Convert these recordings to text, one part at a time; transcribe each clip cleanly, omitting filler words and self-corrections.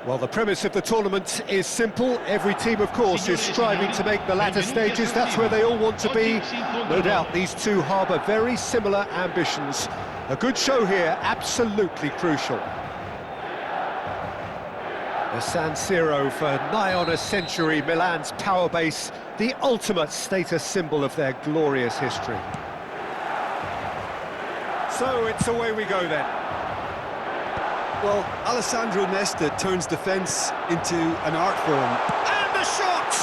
Well, the premise of the tournament is simple. Every team, of course, is striving to make the latter stages. That's where they all want to be. No doubt these two harbour very similar ambitions. A good show here, absolutely crucial. The San Siro for nigh on a century, Milan's power base, the ultimate status symbol of their glorious history. So it's away we go then. Well, Alessandro Nesta turns defence into an art form. And the shot!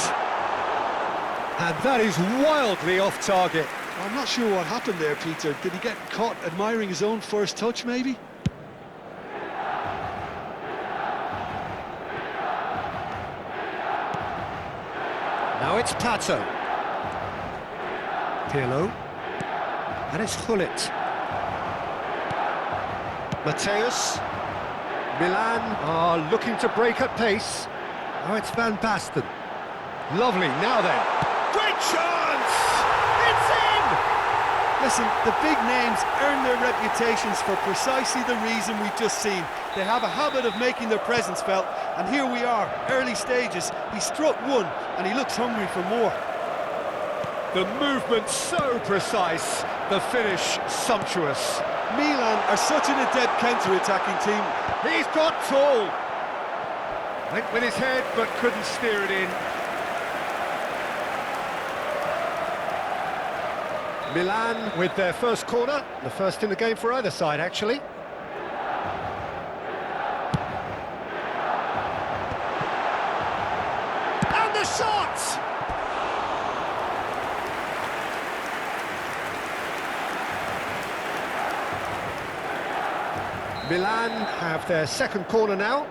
And that is wildly off target. I'm not sure what happened there, Peter. Did he get caught admiring his own first touch, maybe? Now it's Pato. Pirlo. And it's Gullit. Mateus. Milan are looking to break at pace. Now it's Van Basten. Lovely, now then. Great chance! It's in! Listen, the big names earn their reputations for precisely the reason we've just seen. They have a habit of making their presence felt, and here we are, early stages. He struck one, and he looks hungry for more. The movement so precise, the finish sumptuous. Milan are such an adept counter-attacking team. He's got tall. Went with his head, but couldn't steer it in. Milan with their first corner, the first in the game for either side, actually. And the shot! Milan have their second corner now.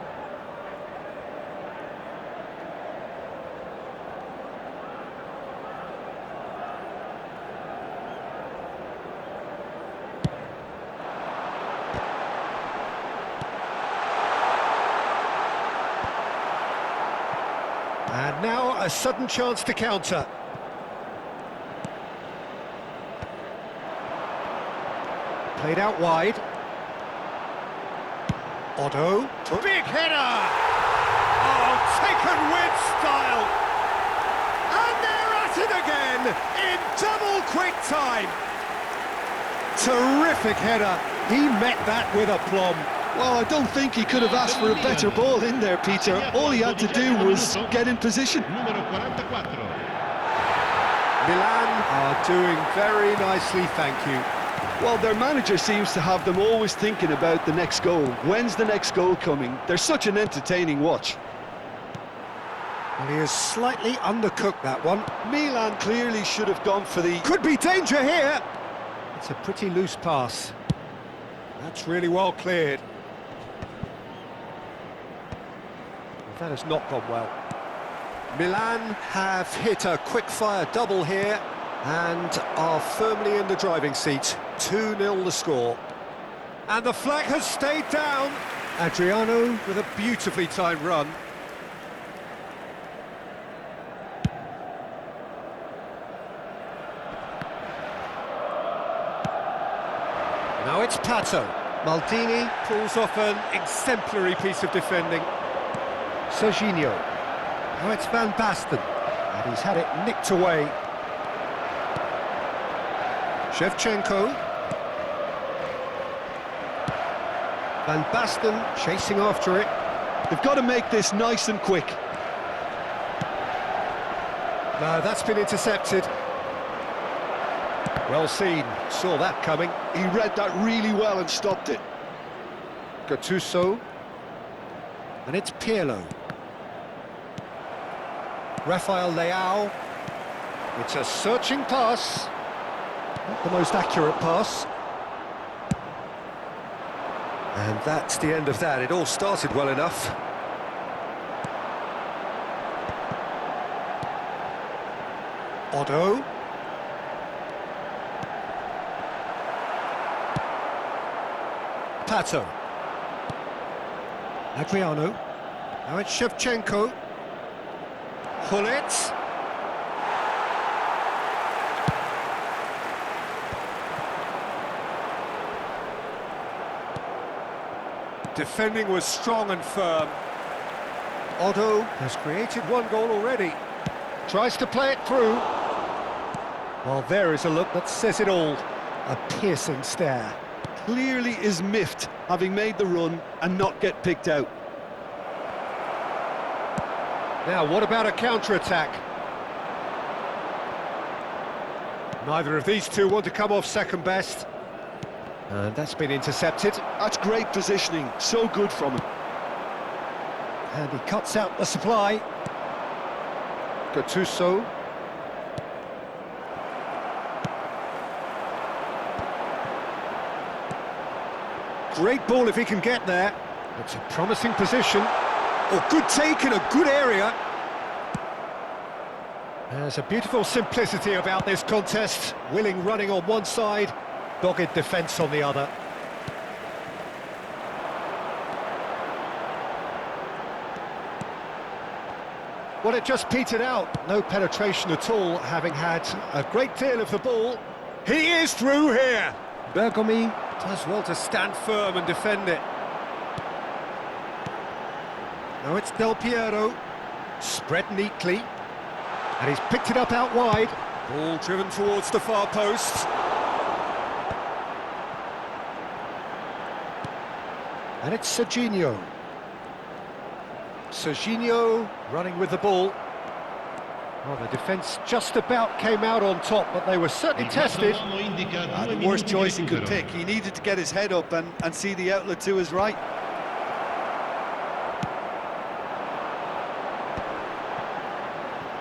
And now a sudden chance to counter. Played out wide. Otto, big header! Oh, taken with style! And they're at it again, in double quick time! Terrific header, he met that with aplomb. Well, I don't think he could have asked for a better ball in there, Peter. All he had to do was get in position. Milan are doing very nicely, thank you. Well, their manager seems to have them always thinking about the next goal. When's the next goal coming? They're such an entertaining watch. Well, he is slightly undercooked, that one. Milan clearly should have gone for the... Could be danger here! It's a pretty loose pass. That's really well cleared. That has not gone well. Milan have hit a quick-fire double here and are firmly in the driving seat. 2-0 the score. And the flag has stayed down. Adriano with a beautifully timed run. Now it's Pato. Maldini pulls off an exemplary piece of defending. Serginho. Now it's Van Basten. And he's had it nicked away. Shevchenko. Van Basten chasing after it. They've got to make this nice and quick. No, that's been intercepted. Well seen, saw that coming. He read that really well and stopped it. Gattuso. And it's Pirlo. Rafael Leao. It's a searching pass. Not the most accurate pass. And that's the end of that. It all started well enough. Otto. Pato. Adriano. Now it's Shevchenko. Gullit. Defending was strong and firm. Otto has created one goal already. Tries to play it through. Well, there is a look that says it all. A piercing stare. Clearly is miffed, having made the run and not get picked out. Now, what about a counter-attack? Neither of these two want to come off second best. And that's been intercepted. That's great positioning, so good from him. And he cuts out the supply. Gattuso. Great ball if he can get there. It's a promising position. Oh, good take in a good area. There's a beautiful simplicity about this contest. Willing running on one side, dogged defence on the other. Well, it just petered out. No penetration at all, having had a great deal of the ball. He is through here. Bergomi does well to stand firm and defend it. Now it's Del Piero, spread neatly, and he's picked it up out wide. Ball driven towards the far post. And it's Serginho. Serginho running with the ball. Well, the defence just about came out on top, but they were certainly tested. The worst choice he could pick. He needed to get his head up and see the outlet to his right.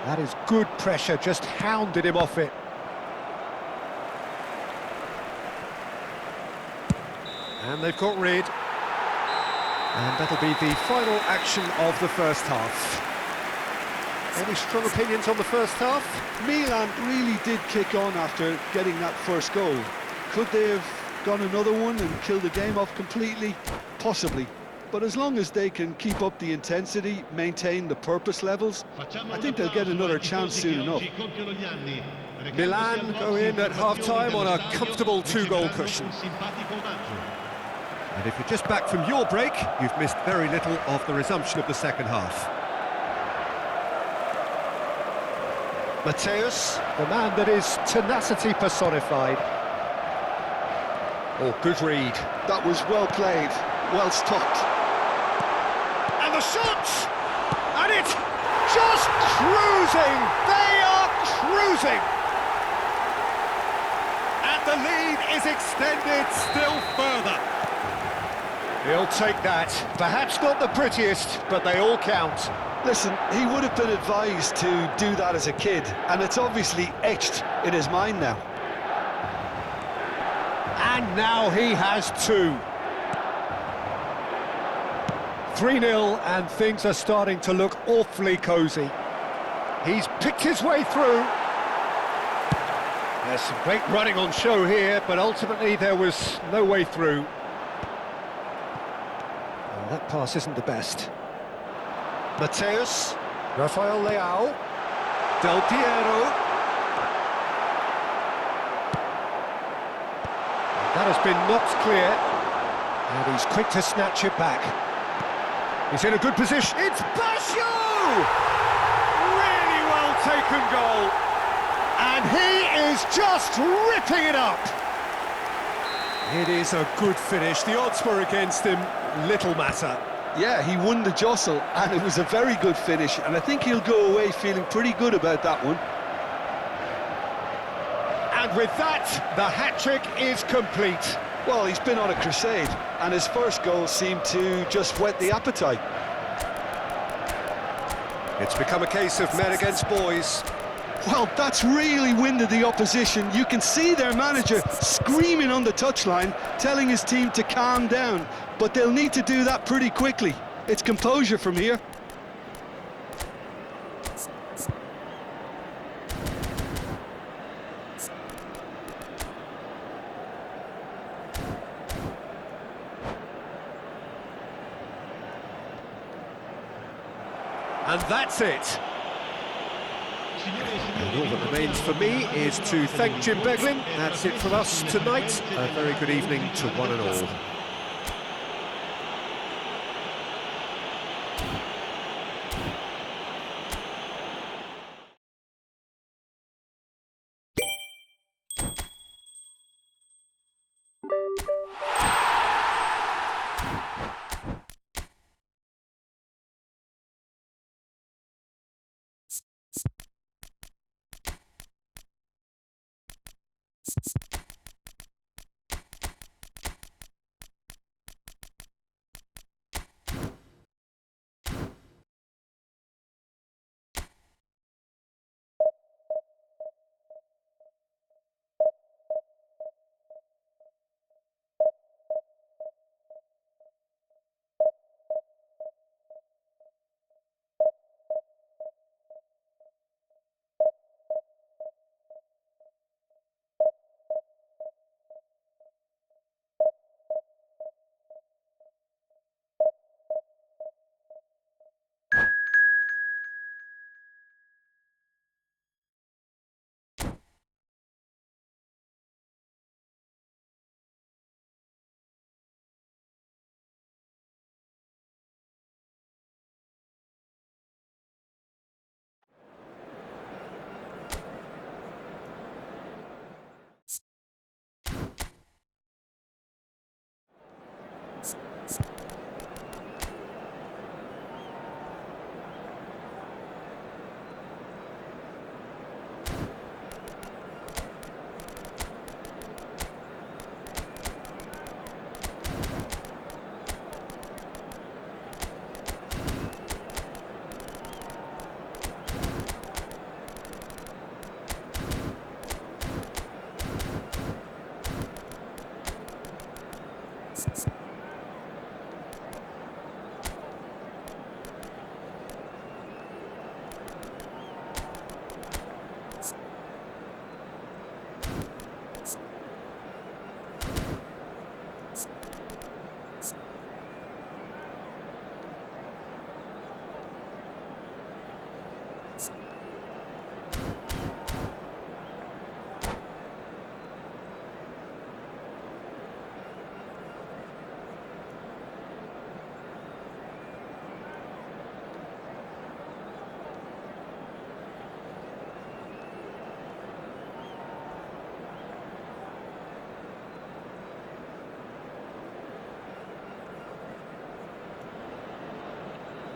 That is good pressure, just hounded him off it. And they've got rid. And that'll be the final action of the first half. Any strong opinions on the first half? Milan really did kick on after getting that first goal. Could they have gone another one and killed the game off completely? Possibly. But as long as they can keep up the intensity, maintain the purpose levels, I think they'll get another chance soon enough. Milan go in at half-time on a comfortable two-goal cushion. And if you're just back from your break, you've missed very little of the resumption of the second half. Mateus, the man that is tenacity personified. Oh, good read. That was well played, well stopped. And the shot! And it's just cruising! They are cruising! And the lead is extended still further. He'll take that. Perhaps not the prettiest, but they all count. Listen, he would have been advised to do that as a kid, and it's obviously etched in his mind now. And now he has two. 3-0, and things are starting to look awfully cosy. He's picked his way through. There's some great running on show here, but ultimately there was no way through. Well, that pass isn't the best. Mateus, Rafael Leao, Del Piero. That has been knocked clear, and he's quick to snatch it back. He's in a good position. It's Basho! Really well taken goal. And he is just ripping it up. It is a good finish. The odds were against him, little matter. Yeah, he won the jostle, and it was a very good finish, and I think he'll go away feeling pretty good about that one. And with that, the hat-trick is complete. Well, he's been on a crusade, and his first goal seemed to just whet the appetite. It's become a case of men against boys. Well, that's really winded the opposition. You can see their manager screaming on the touchline, telling his team to calm down, but they'll need to do that pretty quickly. It's composure from here. And that's it. And all that remains for me is to thank Jim Beglin. That's it from us tonight. A very good evening to one and all.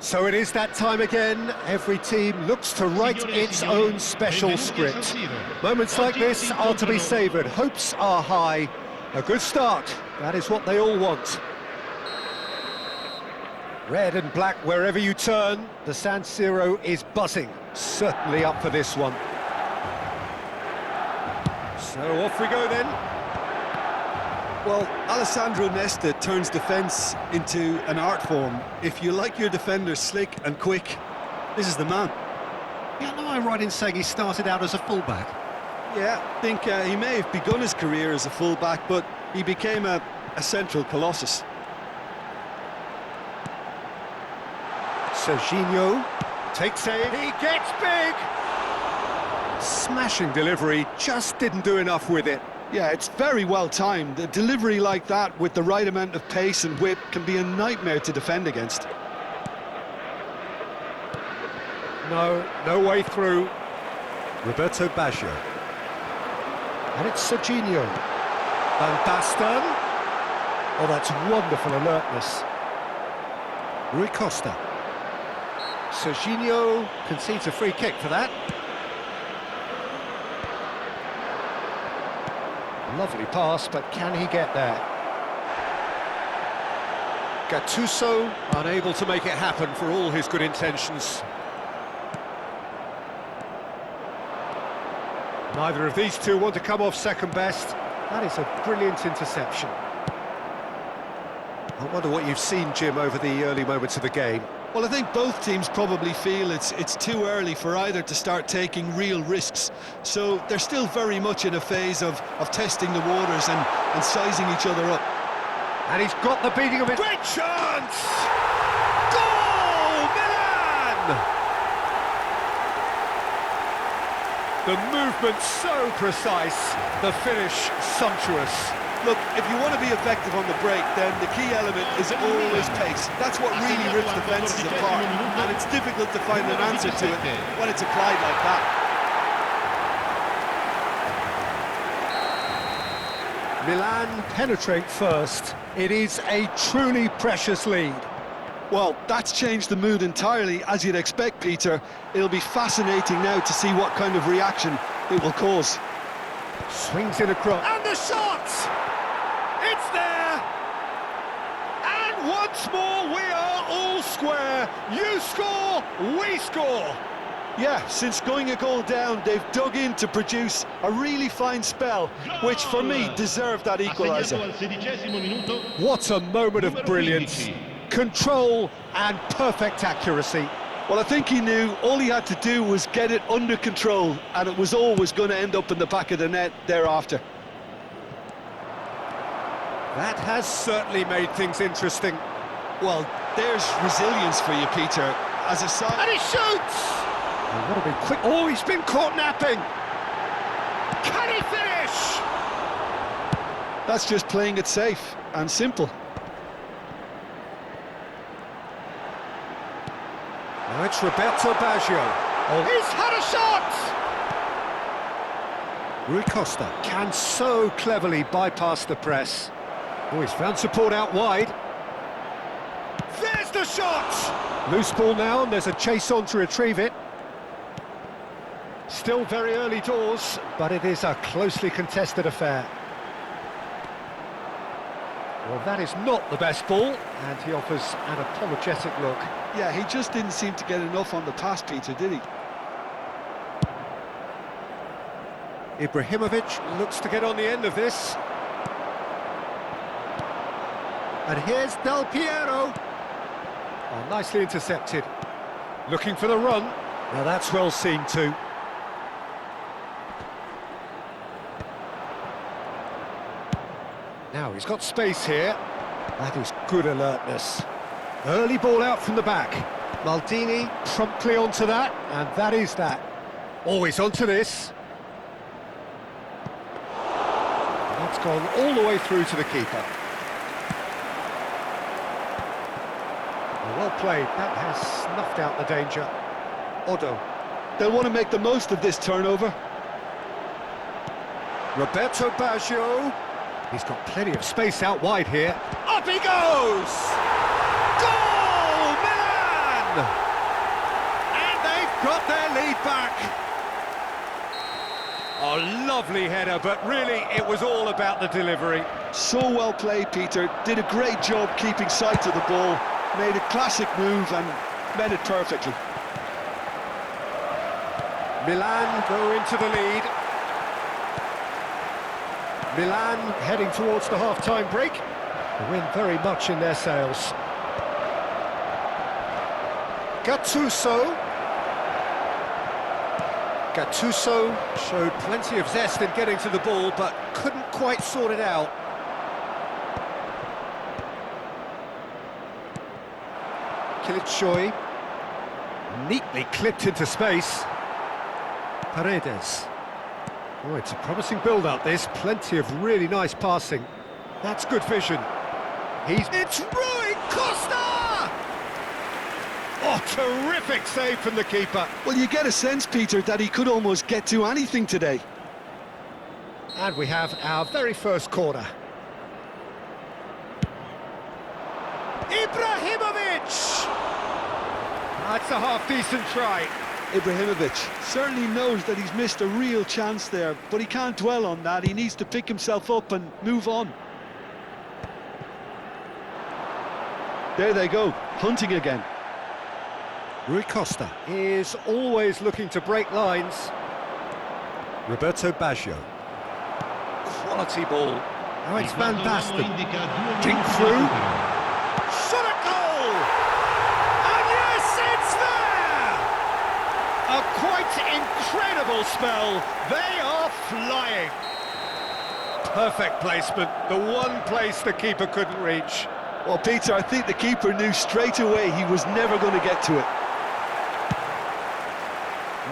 So it is that time again. Every team looks to write its own special script. Moments like this are to be savoured. Hopes are high. A good start. That is what they all want. Red and black wherever you turn. The San Siro is buzzing. Certainly up for this one. So off we go then. Well, Alessandro Nesta turns defence into an art form. If you like your defenders slick and quick, this is the man. Yeah, am I right in saying he started out as a fullback? Yeah, I think he may have begun his career as a fullback, but he became a central colossus. Serginho takes aim, he gets big! Smashing delivery, just didn't do enough with it. Yeah, it's very well timed. A delivery like that with the right amount of pace and whip can be a nightmare to defend against. No way through. Roberto Baggio. And it's Serginho. Van Basten. Oh, that's wonderful alertness. Rui Costa. Serginho concedes a free kick for that. Lovely pass, but can he get there? Gattuso unable to make it happen for all his good intentions. Neither of these two want to come off second best. That is a brilliant interception. I wonder what you've seen, Jim, over the early moments of the game. Well, I think both teams probably feel it's too early for either to start taking real risks. So they're still very much in a phase of testing the waters and sizing each other up. And he's got the beating of it. Great chance! Goal! Milan! The movement so precise, the finish sumptuous. Look, if you want to be effective on the break, then the key element is always pace. That's what really rips defences apart, and it's difficult to find an answer to it when it's applied like that. Milan penetrate first. It is a truly precious lead. Well, that's changed the mood entirely, as you'd expect, Peter. It'll be fascinating now to see what kind of reaction it will cause. Swings in across. And the shot! It's there! And once more we are all square. You score, we score. Yeah, since going a goal down, they've dug in to produce a really fine spell, which for me deserved that equaliser. What a moment of brilliance. Control and perfect accuracy. Well, I think he knew all he had to do was get it under control, and it was always going to end up in the back of the net thereafter. That has certainly made things interesting. Well, there's resilience for you, Peter. As a side... And he shoots! Oh, what a big quick... Oh, he's been caught napping! Can he finish? That's just playing it safe and simple. Now it's Roberto Baggio. Oh, he's had a shot! Rui Costa can so cleverly bypass the press. Oh, he's found support out wide. There's the shot! Loose ball now, and there's a chase on to retrieve it. Still very early doors, but it is a closely contested affair. Well, that is not the best ball, and he offers an apologetic look. Yeah, he just didn't seem to get enough on the pass, Peter, did he? Ibrahimovic looks to get on the end of this. And here's Del Piero. Oh, nicely intercepted. Looking for the run. Now that's well seen too. Now he's got space here. That is good alertness. Early ball out from the back. Maldini promptly onto that, and that is that. Always onto this. That's gone all the way through to the keeper. Well played, that has snuffed out the danger. Odo. They'll want to make the most of this turnover. Roberto Baggio. He's got plenty of space out wide here. Up he goes! Goal, Milan! Oh, lovely header, but really it was all about the delivery. So well played, Peter. Did a great job keeping sight of the ball. Made a classic move and met it perfectly. Milan go into the lead. Milan heading towards the half-time break. The wind very much in their sails. Gattuso showed plenty of zest in getting to the ball, but couldn't quite sort it out. Kilitshoy, neatly clipped into space. Paredes. Oh, it's a promising build-up, this. Plenty of really nice passing. That's good vision. It's Rui Costa! Oh, terrific save from the keeper. Well, you get a sense, Peter, that he could almost get to anything today. And we have our very first corner. Ibrahimovic! That's a half-decent try. Ibrahimovic certainly knows that he's missed a real chance there, but he can't dwell on that. He needs to pick himself up and move on. There they go, hunting again. Rui Costa is always looking to break lines. Roberto Baggio. Quality ball. Now it's Van Basten. Dink through. Shot at goal! And yes, it's there! A quite incredible spell. They are flying. Perfect placement. The one place the keeper couldn't reach. Well, Peter, I think the keeper knew straight away he was never going to get to it.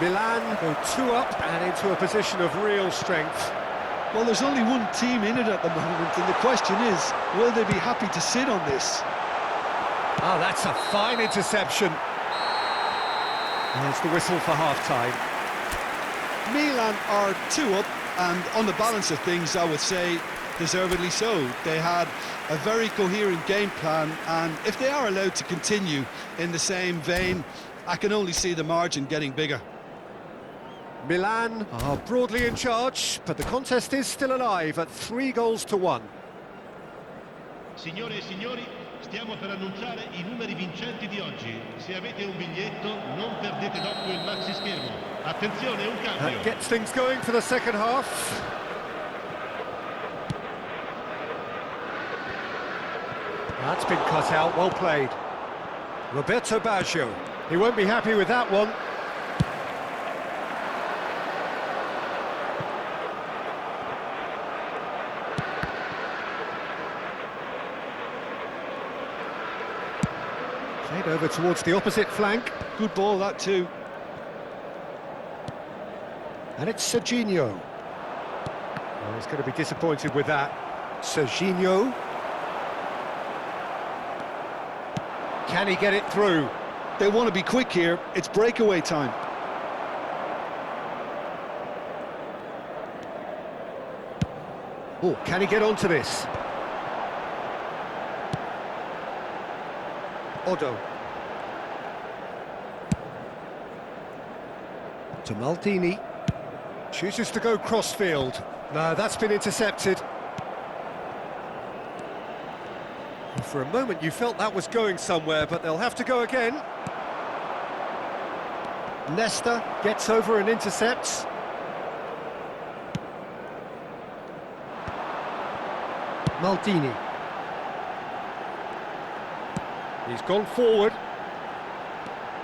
Milan go 2 up and into a position of real strength. Well, there's only one team in it at the moment, and the question is, will they be happy to sit on this? Oh, that's a fine interception. There's the whistle for half-time. Milan are 2 up, and on the balance of things, I would say, deservedly so. They had a very coherent game plan, and if they are allowed to continue in the same vein, I can only see the margin getting bigger. Milan are broadly in charge, but the contest is still alive at 3-1. Signore e signori, stiamo per annunciare I numeri vincenti di oggi. Se avete un biglietto, non perdete d'occhio il maxi schermo. Attenzione, un cambio. That gets things going for the second half. That's been cut out, well played. Roberto Baggio. He won't be happy with that one. Played over towards the opposite flank. Good ball, that too. And it's Serginho. Oh, he's going to be disappointed with that. Serginho. Can he get it through? They want to be quick here. It's breakaway time. Oh, can he get onto this? Odo. To Maldini. Chooses to go cross-field. No, that's been intercepted. For a moment you felt that was going somewhere, but they'll have to go again. Nesta gets over and intercepts. Maldini. He's gone forward.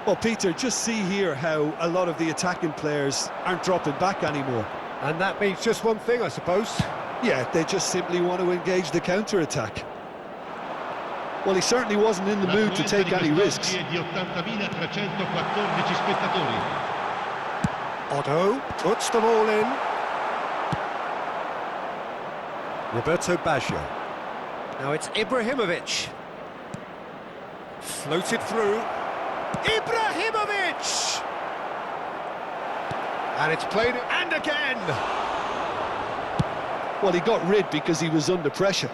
Well, Peter, just see here how a lot of the attacking players aren't dropping back anymore. And that means just one thing, I suppose. Yeah, they just simply want to engage the counter-attack. Well, he certainly wasn't in the mood to take any risks. Otto puts them all in. Roberto Baggio. Now it's Ibrahimovic. Floated through. Ibrahimovic! And it's played, and again! Well, he got rid because he was under pressure.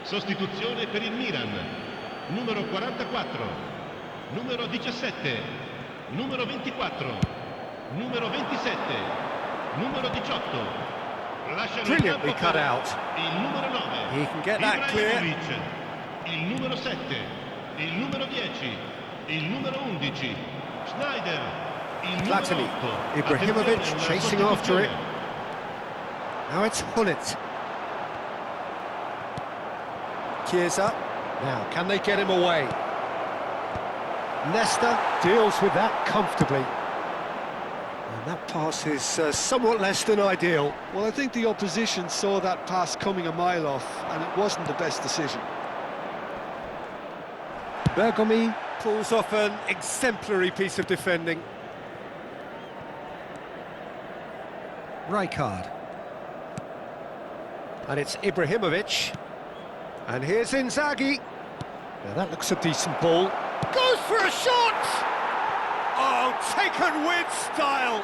Sostituzione per il Milan. Numero 44, numero 17, numero 24, numero 27, numero 18. Brilliantly cut out. Il numero 9. He can get that clear. Il numero 7, il numero 10, il numero 11. Schneider. Il numero 8. Ibrahimovic chasing after it. Now it's Hullet. Chiesa. Now, can they get him away? Nesta deals with that comfortably. And that pass is somewhat less than ideal. Well, I think the opposition saw that pass coming a mile off, and it wasn't the best decision. Bergomi pulls off an exemplary piece of defending. Rijkaard. And it's Ibrahimovic. And here's Inzaghi. Now that looks a decent ball. Goes for a shot! Oh, taken with style.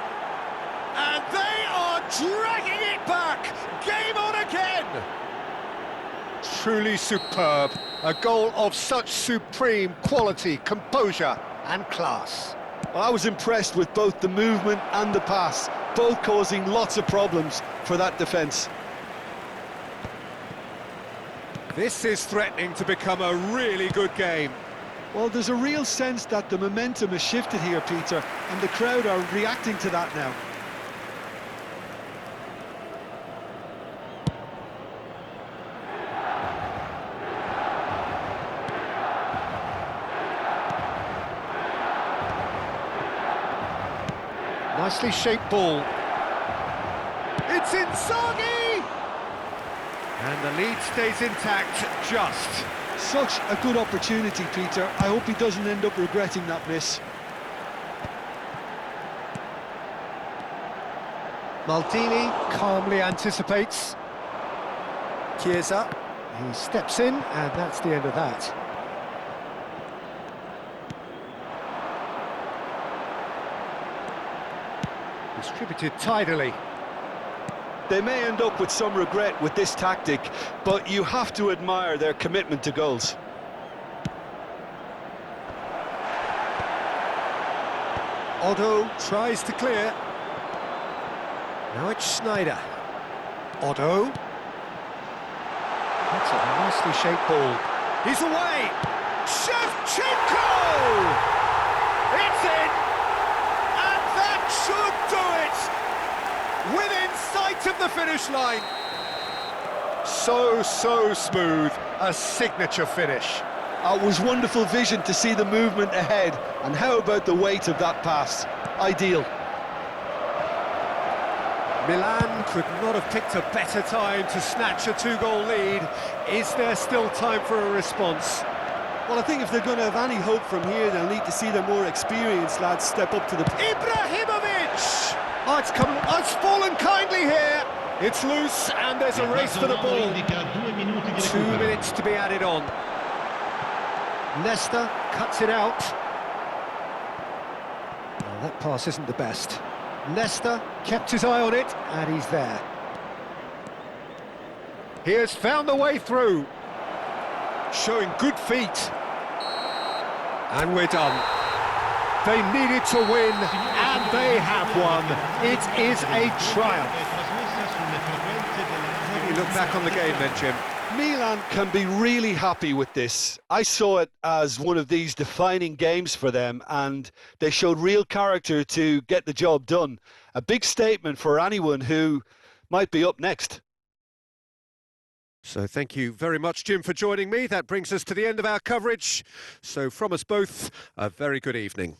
And they are dragging it back. Game on again. Truly superb. A goal of such supreme quality, composure and class. Well, I was impressed with both the movement and the pass, both causing lots of problems for that defence. This is threatening to become a really good game. Well, there's a real sense that the momentum has shifted here, Peter, and the crowd are reacting to that now. Nicely shaped ball. It's Inzaghi! And the lead stays intact, just. Such a good opportunity, Peter. I hope he doesn't end up regretting that miss. Maldini calmly anticipates. Chiesa, he steps in, and that's the end of that. Distributed tidily. They may end up with some regret with this tactic, but you have to admire their commitment to goals. Otto tries to clear. Now it's Schneider. Otto. That's a nicely shaped ball. He's away! Shevchenko! It's in! And that should do it! Within sight of the finish line. So smooth. A signature finish. It was wonderful vision to see the movement ahead, and how about the weight of that pass? Ideal. Milan could not have picked a better time to snatch a two-goal lead. Is there still time for a response? Well, I think if they're going to have any hope from here, they'll need to see their more experienced lads step up to the... Ibrahimovic! Oh, it's fallen kindly here. It's loose, and there's a race for the ball. 2 minutes to be added on. Nesta cuts it out. Oh, that pass isn't the best. Nesta kept his eye on it, and he's there. He has found the way through. Showing good feet. And we're done. They needed to win, and they have won. It is a triumph. How do you look back on the game then, Jim? Milan can be really happy with this. I saw it as one of these defining games for them, and they showed real character to get the job done. A big statement for anyone who might be up next. So thank you very much, Jim, for joining me. That brings us to the end of our coverage. So from us both, a very good evening.